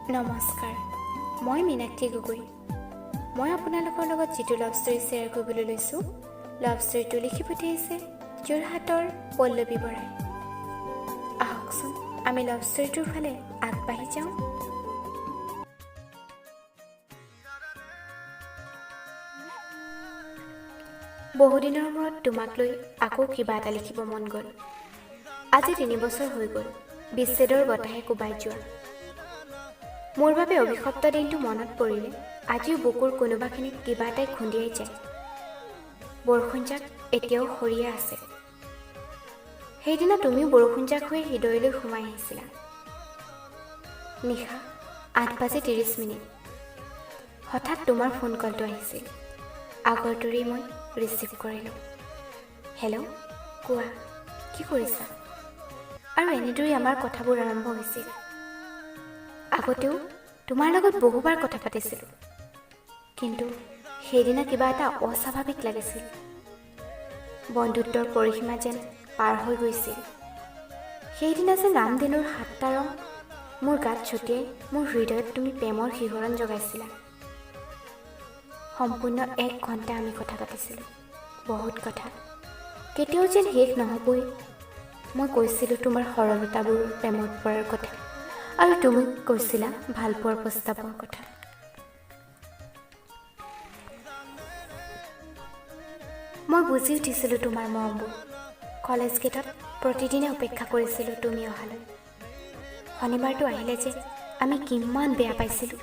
নমস্কাৰ, মই মীনাক্ষী গগৈ। মই আপোনালোকৰ লগত যিটো লাভ ষ্টৰী শ্বেয়াৰ কৰিবলৈ লৈছোঁ, লাভ ষ্টৰীটো লিখি পঠিয়াইছে যোৰহাটৰ পল্লৱী বৰাই। আহকচোন আমি লাভ ষ্টৰীটোৰ ফালে আগবাঢ়ি যাওঁ। বহুদিনৰ মূৰত তোমাক লৈ আকৌ কিবা এটা লিখিব মন গ'ল। আজি 3 বছৰ হৈ গ'ল বিচ্ছেদৰ বতাহে কোবাই যোৱা। মোৰ বাবে অভিশপ্ত দিনটো মনত পৰিলে আজিও বুকুৰ কোনোবাখিনিত কিবা এটাই খুন্দিয়াই যায়। বৰষুণজাক এতিয়াও সৰিয়ে আছে। সেইদিনা তুমিও বৰষুণজাক হৈ হৃদয়লৈ সোমাই আহিছিলা। নিশা 8:30। হঠাৎ তোমাৰ ফোন কলটো আহিছিল। আগৰ দৰেই মই ৰিচিভ কৰিলোঁ। হেল্ল', কোৱা, কি কৰিছা? আৰু এনেদৰেই আমাৰ কথাবোৰ আৰম্ভ হৈছিল। আগতেও তোমাৰ লগত বহুবাৰ কথা পাতিছিলোঁ, কিন্তু সেইদিনা কিবা এটা অস্বাভাৱিক লাগিছিল। বন্ধুত্বৰ পৰিসীমা যেন পাৰ হৈ গৈছিল। সেইদিনা যেন ৰামধেনুৰ 7টা ৰং মোৰ গাত ছটিয়াই মোৰ হৃদয়ত তুমি প্ৰেমৰ শিহৰণ জগাইছিলা। সম্পূৰ্ণ 1 ঘণ্টা আমি কথা পাতিছিলোঁ, বহুত কথা, কেতিয়াও যেন শেষ নহ'বই। মই কৈছিলোঁ তোমাৰ সৰলতাবোৰ প্ৰেমত পৰাৰ কথা, আৰু তুমি কৈছিলা ভালপোৱাৰ প্ৰস্তাৱৰ কথা। মই বুজি উঠিছিলোঁ তোমাৰ মৰমবোৰ। কলেজ গেটত প্ৰতিদিনে অপেক্ষা কৰিছিলোঁ তুমি অহালৈ। শনিবাৰটো আহিলে যে আমি কিমান বেয়া পাইছিলোঁ।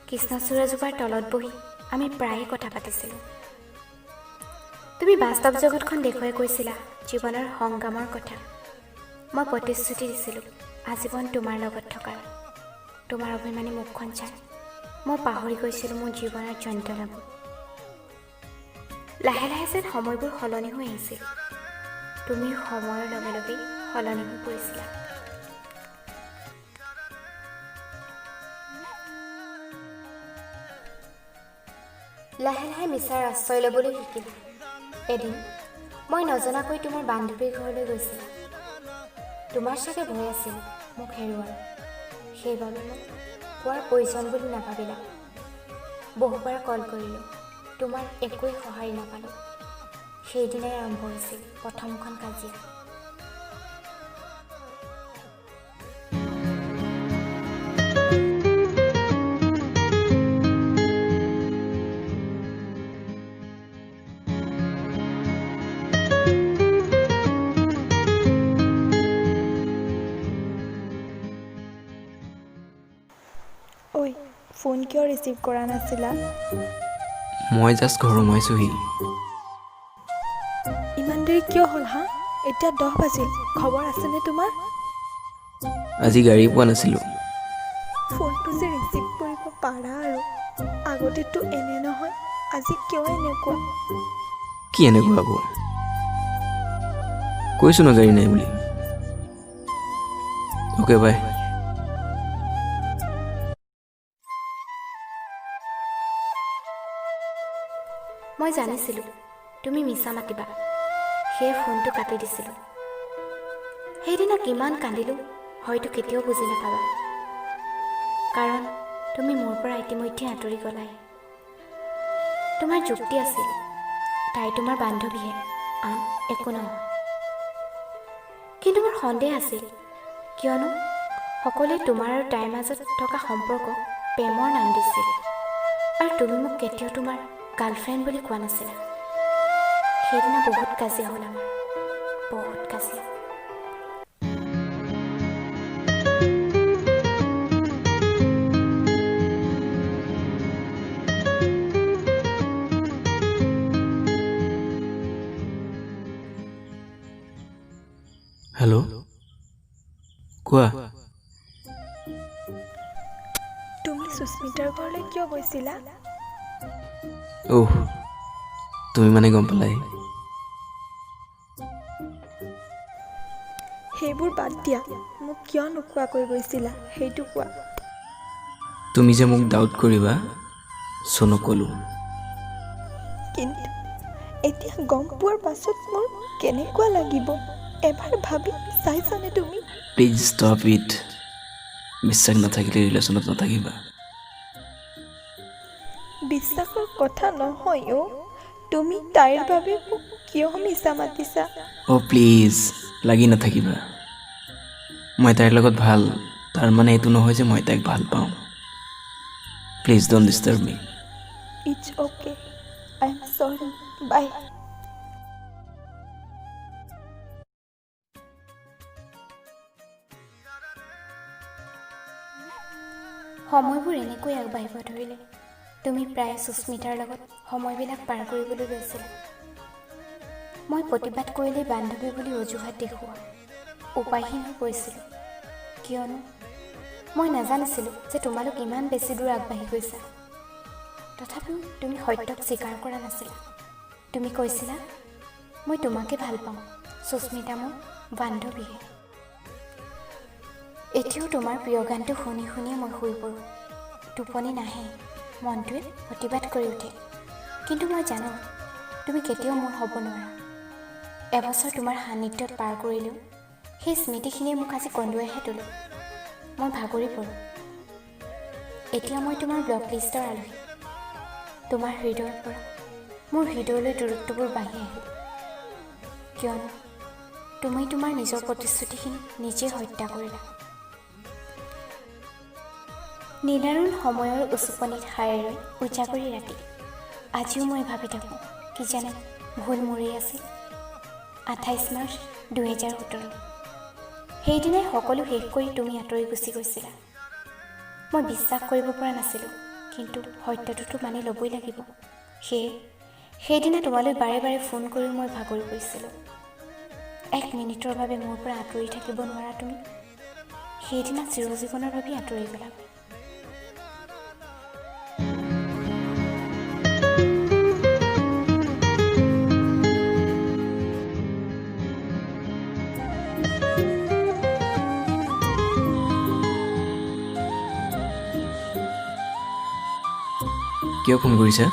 কৃষ্ণচূড়াজোপাৰ তলত বহি আমি প্ৰায়ে কথা পাতিছিলোঁ। তুমি বাস্তৱ জগতখন দেখুৱাই কৈছিলা জীৱনৰ সংগ্ৰামৰ কথা। মই প্ৰতিশ্ৰুতি দিছিলোঁ আজীৱন তোমাৰ লগত থকাৰ। তোমাৰ অভিমানী মুখখন চাই মই পাহৰি গৈছিলোঁ মোৰ জীৱনৰ যন্ত্ৰণাবোৰ। লাহে লাহে যেন সময়বোৰ সলনি হৈ আহিছিল। তুমি সময়ৰ লগে লগে সলনি হৈ পৰিছিলা। লাহে লাহে মিছাৰ আশ্ৰয় ল'বলৈ শিকিলোঁ। এদিন মই নজনাকৈ তোমাৰ বান্ধৱীৰ ঘৰলৈ গৈছিলোঁ। তোমাৰ চাগে ভয় আছিল মোক হেৰুৱাৰ, সেইবাবে মোক কোৱাৰ প্ৰয়োজন বুলি নাভাবিলা। বহুবাৰ কল কৰিলোঁ, তোমাৰ একোৱেই সঁহাৰি নাপালোঁ। সেইদিনাই আৰম্ভ হৈছিল প্ৰথমখন কাজিয়া। ঐ, ফোন কিয় ৰিচিভ কৰা নাছিলা? মই জাষ্ট ঘৰ সোমাইছোহি। ইমান দেৰি কিয় হ'ল হা? এতিয়া 10 বাজিল। খবৰ আছেনে তোমাৰ? আজি গাড়ী পোৱা নাছিলোঁ। ফোনটো যে ৰিচিভ কৰিব পাৰা আৰু। আগতেতো এনে নহয়, আজি কিয় এনেকুৱা? কি এনেকুৱা আকৌ? কৈছোঁ ন গাড়ী নাই বুলি। Okay bye. মই জানিছিলোঁ তুমি মিছা মাতিবা, সেয়ে ফোনটো কাটি দিছিলোঁ। সেইদিনা কিমান কান্দিলোঁ হয়তো কেতিয়াও বুজি নাপাবা, কাৰণ তুমি মোৰ পৰা ইতিমধ্যে আঁতৰি গলাই। তোমাৰ যুক্তি আছিল, তাই তোমাৰ বান্ধৱীহে, আন একো নহয়। কিন্তু মোৰ সন্দেহ আছিল, কিয়নো সকলোৱে তোমাৰ আৰু তাইৰ মাজত থকা সম্পৰ্ক প্ৰেমৰ নাম দিছিল, আৰু তুমি মোক কেতিয়াও তোমাৰ গাৰ্লফ্ৰেণ্ড বুলি কোৱা নাছিলা। সেইদিনা বহুত কাজিয়া হ'ল আমাৰ, বহুত কাজিয়া। হেল্ল', কোৱা। তুমি সুস্মিতাৰ ঘৰলৈ কিয় গৈছিলা? তুমি মানে গম পালাই? সেইবোৰ বাদ দিয়া, মোক কিয় নোকোৱাকৈ গৈছিলা সেইটো কোৱা। তুমি যে মোক ডাউট কৰিবা, চ' নক'লোঁ। কিন্তু এতিয়া গম পোৱাৰ পাছত মোৰ কেনেকুৱা লাগিব এবাৰ ভাবি চাইছানে তুমি? Please stop it. বিশ্বাস নাথাকিলে ৰিলেশ্যনত নাথাকিবা। বিশ্বাসৰ কথা নহয় অ'। তুমি তাইৰ বাবে মোক কিয় মিছা মাতিছা? অ' প্লিজ লাগি নাথাকিবা। মই তাইৰ লগত ভাল, তাৰ মানে এইটো নহয় যে মই তাইক ভাল পাওঁ। Please don't disturb me. It's okay, I am sorry, bye. সময়বোৰ এনেকৈ আগবাঢ়িব ধৰিলে। তুমি প্ৰায় সুস্মিতাৰ লগত সময়বিলাক পাৰ কৰিবলৈ লৈছিলা। মই প্ৰতিবাদ কৰিলেই বান্ধৱী বুলি অজুহাত দেখুওৱা উপায়হীন হৈ পৰিছিলোঁ, কিয়নো মই নাজানিছিলোঁ যে তোমালোক ইমান বেছি দূৰ আগবাঢ়ি গৈছা। তথাপিও তুমি সত্যক স্বীকাৰ কৰা নাছিলা। তুমি কৈছিলা, মই তোমাকে ভাল পাওঁ, সুস্মিতা মোৰ বান্ধৱীহে। এতিয়াও তোমাৰ প্ৰিয় গানটো শুনি শুনিয়ে মই শুই পৰোঁ। টোপনি নাহে, মনটোৱে প্ৰতিবাদ কৰি উঠে। কিন্তু মই জানো তুমি কেতিয়াও মোৰ হ'ব নোৱাৰা। এবছৰ তোমাৰ সান্নিধ্যত পাৰ কৰিলেও সেই স্মৃতিখিনিয়ে মোক আজি কন্দুৱাইহে তোলে। মই ভাগৰি পৰোঁ। এতিয়া মই তোমাৰ ব্লক লিষ্টৰ আলহী। তোমাৰ হৃদয়ৰ পৰা মোৰ হৃদয়লৈ দূৰত্ববোৰ বাঢ়ি আহিল, কিয়নো তুমি তোমাৰ নিজৰ প্ৰতিশ্ৰুতিখিনি নিজে হত্যা কৰিলা। নিদাৰুণ সময়ৰ উচুপনিত সাৰে ৰৈ উজাগৰি ৰাতি। আজিও মই ভাবি থাকোঁ, কি জানে ভুল মোৰেই আছিল। 28 মাৰ্চ 2017। সেইদিনাই সকলো শেষ কৰি তুমি আঁতৰি গুচি গৈছিলা। মই বিশ্বাস কৰিব পৰা নাছিলোঁ, কিন্তু সত্যটোতো মানি ল'বই লাগিব। সেইদিনা তোমালৈ বাৰে বাৰে ফোন কৰিও মই ভাগৰি পৰিছিলোঁ। 1 মিনিটৰ বাবে মোৰ পৰা আঁতৰি থাকিব নোৱাৰা তুমি। সেইদিনা চিৰজীৱনৰ বাবে আঁতৰি গ'লা। কিয় ফোন কৰিছা?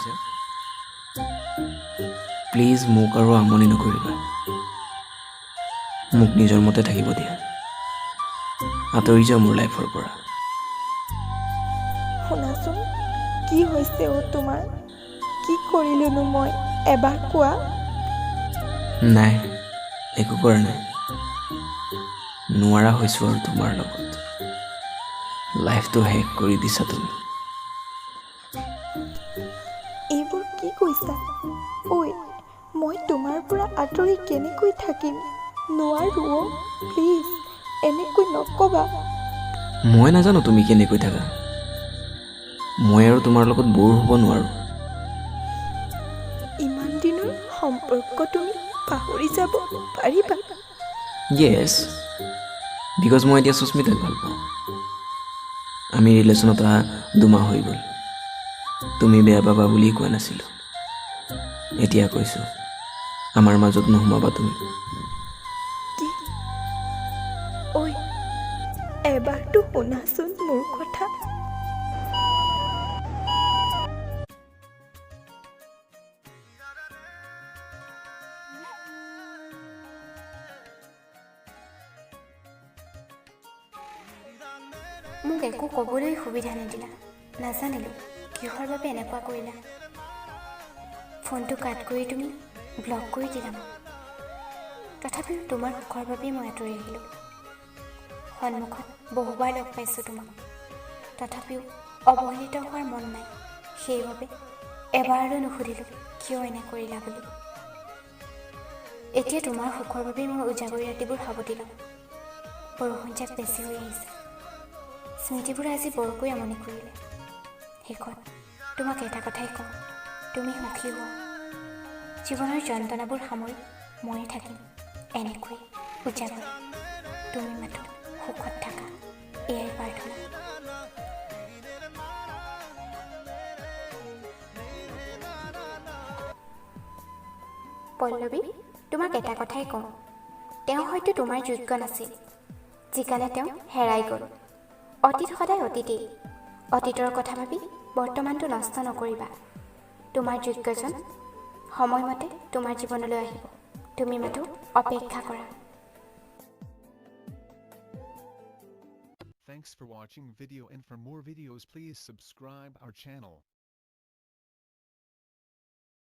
প্লিজ মোক আৰু আমনি নকৰিবা। মোক নিজৰ মতে থাকিব দিয়া। আঁতৰি যোৱা মোৰ লাইফৰ পৰা। শুনাচোন, কি হৈছে অ' তোমাৰ? কি কৰিলোনো মই? এবাৰ কোৱা। নাই, একো কৰা নাই। নোৱাৰা হৈছোঁ আৰু তোমাৰ লগত। লাইফটো শেষ কৰি দিছা তুমি। এইবোৰ কি কৈছা? ঐ, মই তোমাৰ পৰা আঁতৰি কেনেকৈ থাকিম? নোৱাৰো অ', প্লিজ এনেকৈ নক'বা। মই নাজানো তুমি কেনেকৈ থাকা। মই আৰু তোমাৰ লগত ব'ৰ হ'ব নোৱাৰোঁ। ইমান দিনৰ সম্পৰ্ক তুমি পাহৰি যাব পাৰিবা? য়েছ, বিকজ মই এতিয়া সুস্মিতাক ভাল পাওঁ। আমি ৰিলেশ্যনত অহা 2 মাহ হৈ গ'ল। তুমি বেয়া পাবা বুলি কোৱা নাছিলোঁ। এতিয়া কৈছোঁ, আমাৰ মাজত নোসোমাবা তুমি। কি? ঐ, এবাৰতো শুনাচোন মোৰ কথা। মোক একো ক'বলৈ সুবিধা নিদিলা। নাজানিলোঁ কিহৰ বাবে এনেকুৱা কৰিলা। ফোনটো কাট কৰি তুমি ব্লক কৰি দিলা মোক। তথাপিও তোমাৰ সুখৰ বাবেই মই আঁতৰি আহিলোঁ। সন্মুখত বহুবাৰ লগ পাইছোঁ তোমাক, তথাপিও অৱহেলিত হোৱাৰ মন নাই। সেইবাবে এবাৰলৈ নুসুধিলোঁ কিয় এনে কৰিলা বুলি। এতিয়া তোমাৰ সুখৰ বাবেই মই উজাগৰি ৰাতিবোৰ সাৱটি লওঁ। বৰষুণ যাক বেছি হৈ আহিছে। স্মৃতিবোৰে আজি বৰকৈ আমনি কৰিলে। শেষত তোমাক এটা কথাই কওঁ, তুমি সুখী হোৱা। জীৱনৰ যন্ত্ৰণাবোৰ সামৰি ময়ে থাকিম এনেকৈ উজাগৰি। তুমি মাথো সুখত থাকা, এয়াই প্ৰাৰ্থনা। পল্লৱী, তোমাক এটা কথাই কওঁ, তেওঁ হয়তো তোমাৰ যোগ্য নাছিল, যিকাৰণে তেওঁ হেৰাই গ'ল। অতীত সদায় অতীতেই। অতীতৰ কথা ভাবি বৰ্তমানটো নষ্ট নকৰিবা। তোমাৰ যোগ্যজন সময়মতে তোমাৰ জীৱনলৈ আহিব। তুমি মাথো অপেক্ষা কৰা। Thanks for watching video, and for more videos please subscribe our channel.